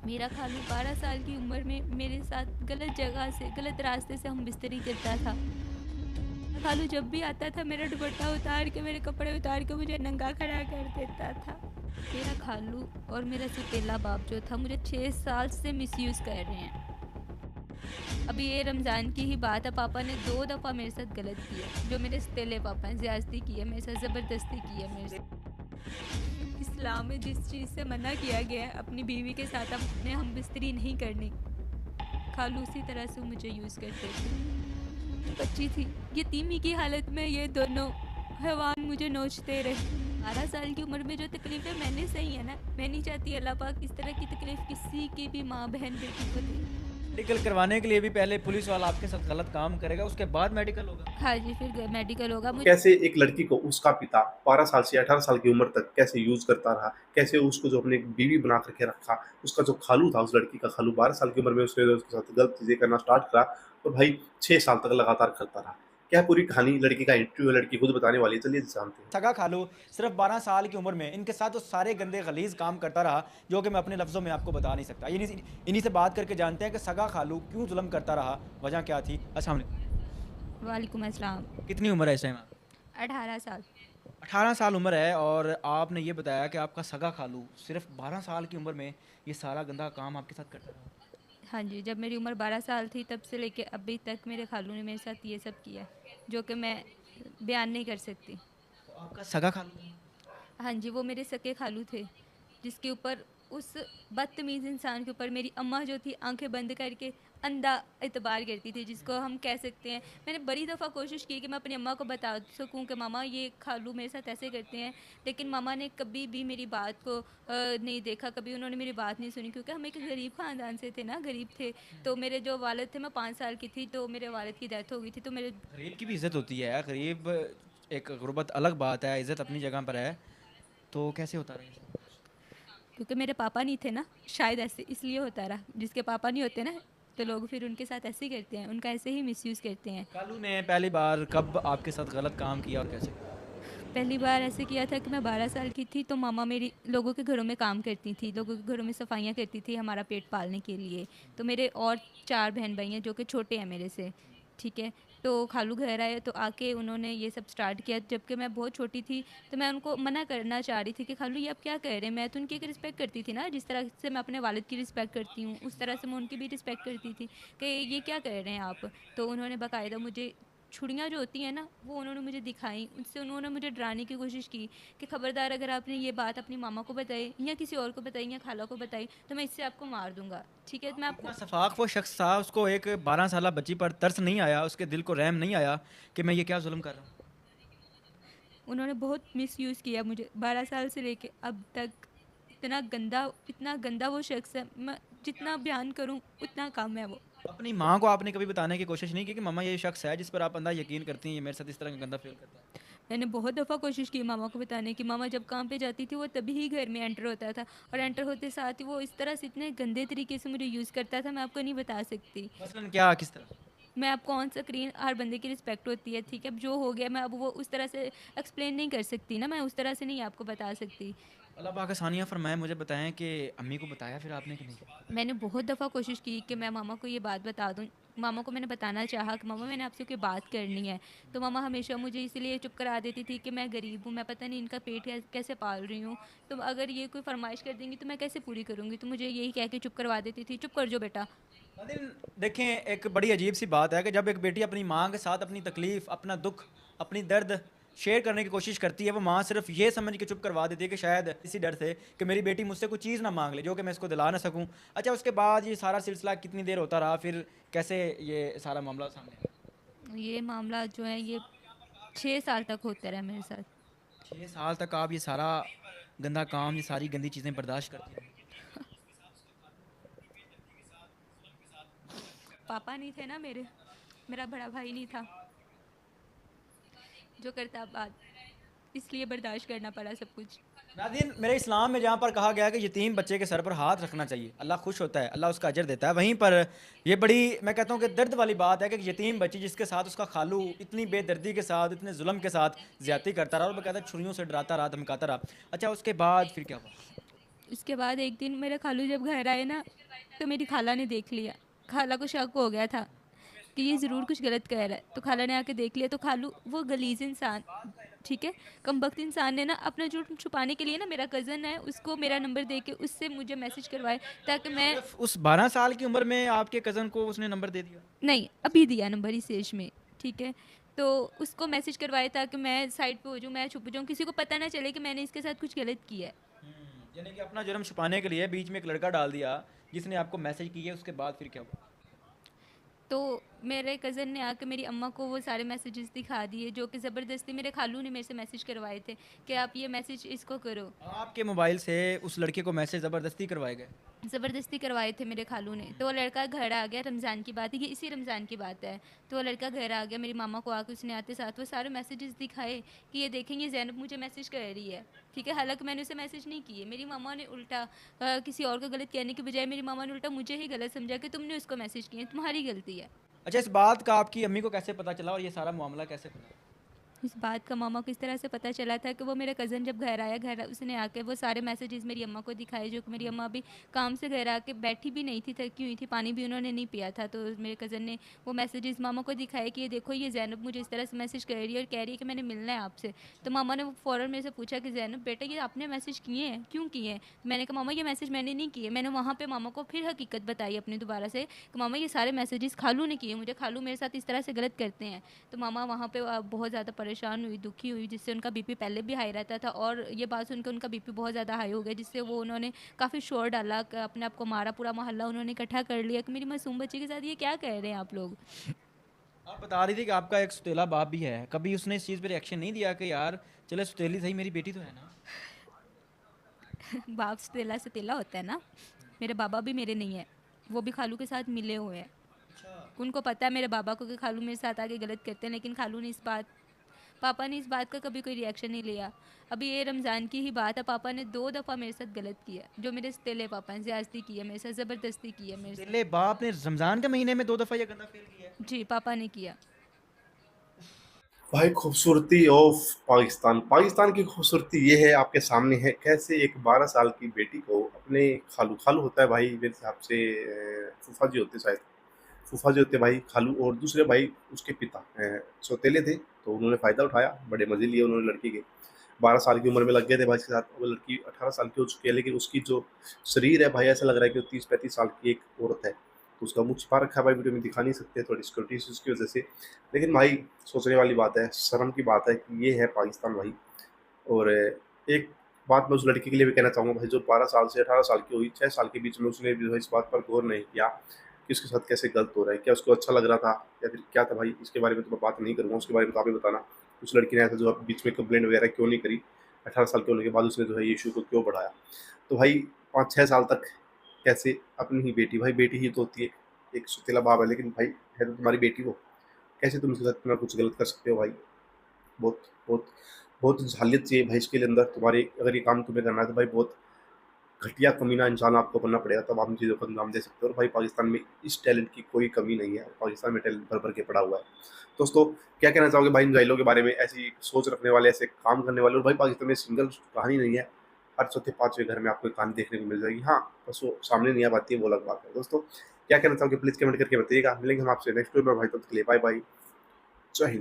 मेरा खालू 12 साल की उम्र में मेरे साथ गलत जगह से, गलत रास्ते से हम बिस्तरी करता था। मेरा खालू जब भी आता था मेरा दुपट्टा उतार के, मेरे कपड़े उतार के मुझे नंगा खड़ा कर देता था। मेरा खालू और मेरा सौतेला बाप जो था मुझे 6 साल से मिसयूज़ कर रहे हैं। अभी ये रमज़ान की ही बात है, पापा ने 2 दफ़ा मेरे साथ गलत किया। जो मेरे सौतेले पापा हैं, ज़्यादती की है मेरे साथ, ज़बरदस्ती की है मेरे साथ। इस्लाम में जिस चीज़ से मना किया गया है अपनी बीवी के साथ अपने हम बिस्तरी नहीं करनी, खालू उसी तरह से मुझे यूज़ करते थे। बच्ची थी, यतीमी की हालत में ये दोनों हैवान मुझे नोचते रहे। 12 साल की उम्र में जो तकलीफ़ें मैंने सही है ना, मैं नहीं चाहती अल्लाह पाक इस तरह की तकलीफ़ किसी की भी माँ बहन बेटी को दे। मेडिकल करवाने के लिए भी पहले पुलिस वाला आपके साथ गलत काम करेगा, उसके बाद मेडिकल होगा। हाँ जी, फिर मेडिकल होगा मुझे। कैसे एक लड़की को उसका पिता 12 साल से 18 साल की उम्र तक कैसे यूज़ करता रहा, कैसे उसको जो अपनी बीवी बना करके रखा, उसका जो खालू था, उस लड़की का खालू 12 साल की उम्र में उसने उसके साथ गलत चीज़ें करना स्टार्ट करा, तो भाई 6 साल तक लगातार करता रहा। क्या पूरी कहानी लड़की का इंटरव्यू है, लड़की खुद बताने वाली है, चलिए जानते हैं। सगा खालू सिर्फ 12 साल की उम्र में इनके साथ वो सारे गंदे गलीज काम करता रहा, जो कि मैं अपने लफ्ज़ों में आपको बता नहीं सकता। इन्हीं से बात करके जानते हैं कि सगा खालू क्यों जुल्म करता रहा, वजह क्या थी। अस्सलाम वालेकुम। वालेकुम अस्सलाम। कितनी उम्र है इस टाइम आप? 18 साल। 18 साल उम्र है, और आपने ये बताया कि आपका सगा खालू सिर्फ 12 साल की उम्र में ये सारा गंदा काम आपके साथ करता रहा। हाँ जी, जब मेरी उम्र 12 साल थी तब से लेके अभी तक मेरे खालू ने मेरे साथ ये सब किया है, जो कि मैं बयान नहीं कर सकती। तो आपका सगा खालू? हाँ जी, वो मेरे सगे खालू थे, जिसके ऊपर उस बदतमीज़ इंसान के ऊपर मेरी अम्मा जो थी आंखें बंद करके अंधा एतबार करती थी, जिसको हम कह सकते हैं। मैंने बड़ी दफ़ा कोशिश की कि मैं अपनी अम्मा को बता सकूं कि मामा ये खालू मेरे साथ ऐसे करते हैं, लेकिन मामा ने कभी भी मेरी बात को नहीं देखा, कभी उन्होंने मेरी बात नहीं सुनी, क्योंकि हम एक गरीब ख़ानदान से थे ना, गरीब थे। तो मेरे जो वालिद थे, मैं 5 साल की थी तो मेरे वालिद की डेथ हो गई थी, तो मेरे गरीब की भी इज्जत होती है, गरीब एक गुर्बत अलग बात है, इज्जत अपनी जगह पर है। तो कैसे होता रहा ये सब? क्योंकि मेरे पापा नहीं थे ना, शायद ऐसे इसलिए होता रहा। जिसके पापा नहीं होते ना, तो लोग फिर उनके साथ ऐसे ही करते हैं, उनका ऐसे ही मिसयूज़ करते हैं। कालू ने पहली बार कब आपके साथ गलत काम किया और कैसे? पहली बार ऐसे किया था कि मैं 12 साल की थी, तो मामा मेरी लोगों के घरों में काम करती थी, लोगों के घरों में सफाइयाँ करती थी हमारा पेट पालने के लिए। तो मेरे और 4 बहन भाई हैं जो कि छोटे हैं मेरे से, ठीक है। तो खालू घर आए तो आके उन्होंने ये सब स्टार्ट किया, जबकि मैं बहुत छोटी थी। तो मैं उनको मना करना चाह रही थी कि खालू ये आप क्या कह रहे हैं, मैं तो उनकी एक रिस्पेक्ट करती थी ना, जिस तरह से मैं अपने वालिद की रिस्पेक्ट करती हूँ उस तरह से मैं उनकी भी रिस्पेक्ट करती थी, कि ये क्या कर रहे हैं आप। तो उन्होंने बाकायदा मुझे छुरियाँ जो होती हैं ना, वो उन्होंने मुझे दिखाई, उनसे उन्होंने मुझे डराने की कोशिश की कि खबरदार अगर आपने ये बात अपनी मामा को बताई या किसी और को बताई या खाला को बताई तो मैं इससे आपको मार दूंगा, ठीक है। तो मैं इतना आपको, सफाक वो शख्स था, उसको एक 12 साल बच्ची पर तरस नहीं आया, उसके दिल को रहम नहीं आया कि मैं ये क्या जुल्म कर रहा हूँ। उन्होंने बहुत मिसयूज़ किया मुझे 12 साल से लेके अब तक। इतना गंदा वो शख्स है, मैं जितना बयान करूँ उतना कम है वो। अपनी माँ को आपने कभी बताने की कोशिश नहीं की कि मामा ये शख्स है जिस पर आप अंधा यकीन करती हैं, ये मेरे साथ इस तरह का गंदा फेल करता है? मैंने बहुत दफ़ा कोशिश की मामा को बताने की। मामा जब काम पे जाती थी वो तभी ही घर में एंटर होता था, और एंटर होते साथ ही वो इस तरह से इतने गंदे तरीके से मुझे यूज़ करता था, मैं आपको नहीं बता सकती। मसलन क्या, किस तरह? मैं आपको ऑन स्क्रीन हर बंदे की रिस्पेक्ट होती है, ठीक है। अब जो हो गया मैं अब वो उस तरह से एक्सप्लेन नहीं कर सकती ना, मैं उस तरह से नहीं आपको बता सकती। अल्लाह पाक आसानियाँ फरमाए। मुझे बताएं कि अम्मी को बताया फिर आपने कि नहीं? मैंने बहुत दफ़ा कोशिश की कि मैं मामा को ये बात बता दूँ। मामा को मैंने बताना चाहा कि मामा मैंने आपसे कोई बात करनी है, तो मामा हमेशा मुझे इसलिए चुप करा देती थी कि मैं गरीब हूँ, मैं पता नहीं इनका पेट कैसे पाल रही हूँ, तो अगर ये कोई फरमाइश कर देंगी तो मैं कैसे पूरी करूँगी, तो मुझे यही कह के चुप करवा देती थी, चुप कर जो बेटा। नादिन, देखें, एक बड़ी अजीब सी बात है कि जब एक बेटी अपनी माँ के साथ अपनी तकलीफ़, अपना दुख, अपनी दर्द शेयर करने की कोशिश करती है, वो माँ सिर्फ ये समझ के चुप करवा देती है कि शायद इसी डर से कि मेरी बेटी मुझसे कोई चीज़ ना मांग ले जो कि मैं इसको दिला ना सकूं। अच्छा, उसके बाद ये सारा सिलसिला कितनी देर होता रहा, फिर कैसे ये सारा मामला सामने आया? ये मामला जो है ये 6 साल तक होता रहा मेरे साथ। 6 साल तक आप ये सारा गंदा काम, ये सारी गंदी चीज़ें बर्दाश्त करती रही? पापा नहीं थे ना मेरे, मेरा बड़ा भाई नहीं था जो करता बात, इसलिए बर्दाश्त करना पड़ा सब कुछ। नादिन, मेरे इस्लाम में जहाँ पर कहा गया है कि यतीम बच्चे के सर पर हाथ रखना चाहिए, अल्लाह खुश होता है, अल्लाह उसका अजर देता है, वहीं पर ये बड़ी, मैं कहता हूँ कि दर्द वाली बात है कि यतीम बच्ची जिसके साथ उसका खालू इतनी बेदर्दी के साथ, इतने जुल्म के साथ ज़्यादती करता रहा और बकायदा छुरियों से डराता रहा, धमकाता रहा। अच्छा, उसके बाद फिर क्या हुआ? उसके बाद एक दिन मेरे खालू जब घर आए ना, तो मेरी खाला ने देख लिया। खाला को शक हो गया था कि ये ज़रूर कुछ गलत कह रहा है, तो खाला ने आके देख लिया। तो खालू वो गलीज़ इंसान, ठीक है, कमबख्त इंसान ने ना अपना झूठ छुपाने के लिए ना मेरा कज़न है उसको मेरा नंबर दे के उससे मुझे मैसेज करवाए, ताकि मैं सिर्फ उस 12 साल की उम्र में आपके कज़न को उसने नंबर दे दिया? नहीं, अभी दिया नंबर इस एज में, ठीक है। तो उसको मैसेज करवाए ताकि मैं साइड पे हो जाऊँ, मैं छुप जाऊँ, किसी को पता ना चले कि मैंने इसके साथ कुछ गलत किया है। यानी कि अपना जुर्म छुपाने के लिए बीच में एक लड़का डाल दिया जिसने आपको मैसेज किया, उसके बाद फिर क्या हुआ? तो मेरे कज़न ने आके मेरी अम्मा को वो सारे मैसेजेस दिखा दिए, जो कि ज़बरदस्ती मेरे खालू ने मेरे से मैसेज करवाए थे कि आप ये मैसेज इसको करो। आपके मोबाइल से उस लड़के को मैसेज ज़बरदस्ती करवाए गए? ज़बरदस्ती करवाए थे मेरे खालू ने। तो वो लड़का घर आ गया, रमज़ान की बात है, ये इसी रमज़ान की बात है। तो वो लड़का घर आ गया, मेरी मामा को आके उसने आते साथ वो सारे मैसेजेस दिखाए कि ये देखें, ये ज़ैनब मुझे मैसेज कर रही है, ठीक है। हालाँकि मैंने उसे मैसेज नहीं किए। मेरी मामा ने उल्टा किसी और को गलत कहने की बजाय मेरी मामा ने उल्टा मुझे ही गलत समझा कि तुमने उसको मैसेज किए, तुम्हारी गलती है। अच्छा, इस बात का आपकी अम्मी को कैसे पता चला और ये सारा मामला कैसे खुला? इस बात का मामा को इस तरह से पता चला था कि वो मेरा कज़न जब घर आया, घर उसने आके वो सारे मैसेजेस मेरी अम्मा को दिखाए, जो कि मेरी अम्मा अभी काम से घर आके बैठी भी नहीं थी, थकी हुई थी, पानी भी उन्होंने नहीं पिया था। तो मेरे कज़न ने वो मैसेजेस मामा को दिखाए कि ये देखो, ये ज़ैनब मुझे इस तरह से मैसेज कर रही है और कह रही है कि मैंने मिलना है आपसे। तो मामा ने फ़ौरन मेरे से पूछा कि ज़ैनब बेटा, ये आपने मैसेज किए हैं, क्यों किए हैं? मैंने कहा मामा ये मैसेज मैंने नहीं किए। मैंने वहाँ पर मामा को फिर हकीकत बताई अपनी दोबारा से कि मामा ये सारे मैसेजेस खालू ने किए, मुझे खालू मेरे साथ इस तरह से गलत करते हैं। तो मामा वहाँ पे बहुत ज़्यादा परेशान हुई, दुखी हुई, जिससे उनका बीपी पहले भी हाई रहता था और ये बात सुन के उनका बीपी बहुत ज़्यादा हाई हो गया, जिससे वो उन्होंने काफ़ी शोर डाला, अपने आप को मारा, पूरा मोहल्ला उन्होंने इकट्ठा कर लिया कि मेरी मासूम बच्ची के साथ ये क्या कह रहे हैं आप लोग। आप बता रही थी कि आपका एक सौतेला बाप भी है, कभी उसने इस चीज़ पे रिएक्शन नहीं दिया कि यार चले सौतेली सही, मेरी बेटी तो है ना? बाप से तेला होता है ना, मेरे बाबा भी मेरे नहीं है, वो भी खालू के साथ मिले हुए हैं। उनको पता है मेरे बाबा को कि खालू मेरे साथ आके गलत करते हैं, लेकिन खालू ने इस बात पापा ने इस बात का कभी कोई रिएक्शन नहीं लिया। अभी ये रमज़ान की ही बात है, पापा ने 2 दफ़ा मेरे साथ गलत किया, जो मेरे सौतेले पापा हैं, ज़्यादती की है मेरे साथ, ज़बरदस्ती की है मेरे साथ। सौतेले बाप ने रमज़ान के महीने में 2 दफ़ा ये गंदा फेल किया है? जी, पापा ने किया। भाई खूबसूरती ऑफ पाकिस्तान पाकिस्तान की खूबसूरती ये है आपके सामने है कैसे एक 12 साल की बेटी को अपने खालू खालू होता है भाई मेरे हिसाब से फूफा जी होते शायद फूफा जी होते भाई खालू और दूसरे भाई उसके पिता सौतेले थे तो उन्होंने फ़ायदा उठाया बड़े मज़े लिए उन्होंने लड़की के 12 साल की उम्र में लग गए थे भाई इसके साथ वो लड़की 18 साल की हो चुकी है लेकिन उसकी जो शरीर है भाई ऐसा लग रहा है कि वो 30-35 साल की एक औरत है तो उसका मुँह छिपा रखा है भाई वीडियो में दिखा नहीं सकते थोड़ी सिक्योरिटी इश्यूज की वजह से लेकिन भाई सोचने वाली बात है शर्म की बात है कि ये है पाकिस्तान भाई और एक बात मैं उस लड़की के लिए भी कहना चाहूँगा भाई जो 12 साल से 18 साल की हुई 6 साल के बीच में उसने भी जो है इस बात पर गौर नहीं किया कि उसके साथ कैसे गलत हो रहा है क्या उसको अच्छा लग रहा था या फिर क्या था भाई इसके बारे में तो मैं बात नहीं करूँगा उसके बारे में तो आप ही बताना उस लड़की ने ऐसा जो बीच में कंप्लेंट वगैरह क्यों नहीं करी 18 साल के होने के बाद उसने जो है ये इशू को क्यों बढ़ाया तो भाई 5-6 साल तक कैसे अपनी ही बेटी भाई बेटी ही तो होती है एक सुतीला बाप है लेकिन भाई है तो तुम्हारी बेटी वो कैसे तुम उसके साथ इतना कुछ गलत कर सकते हो भाई बहुत बहुत बहुत जालियत चाहिए भाई इसके लिए अंदर तुम्हारी अगर ये काम तुम्हें करना है तो भाई बहुत घटिया कमीना इंसान आपको बनना पड़ेगा तब आप इन चीज़ों को अंजाम दे सकते हो और भाई पाकिस्तान में इस टैलेंट की कोई कमी नहीं है पाकिस्तान में टैलेंट भर भर के पड़ा हुआ है दोस्तों क्या कहना चाहोगे भाई इन जाइलों के बारे में ऐसी सोच रखने वाले ऐसे काम करने वाले और भाई पाकिस्तान में सिंगल कहानी नहीं है हर चौथे पाँचवें घर में आपको एक कहानी देखने को मिल जाएगी हाँ बस वो सामने नहीं आ पाती है वो अलग बात है दोस्तों क्या कहना चाहोगे प्लीज़ कमेंट करके बताइएगा मिलेंगे हम आपसे नेक्स्ट वीडियो में भाई तब तक के लिए बाय बाय जय हिंद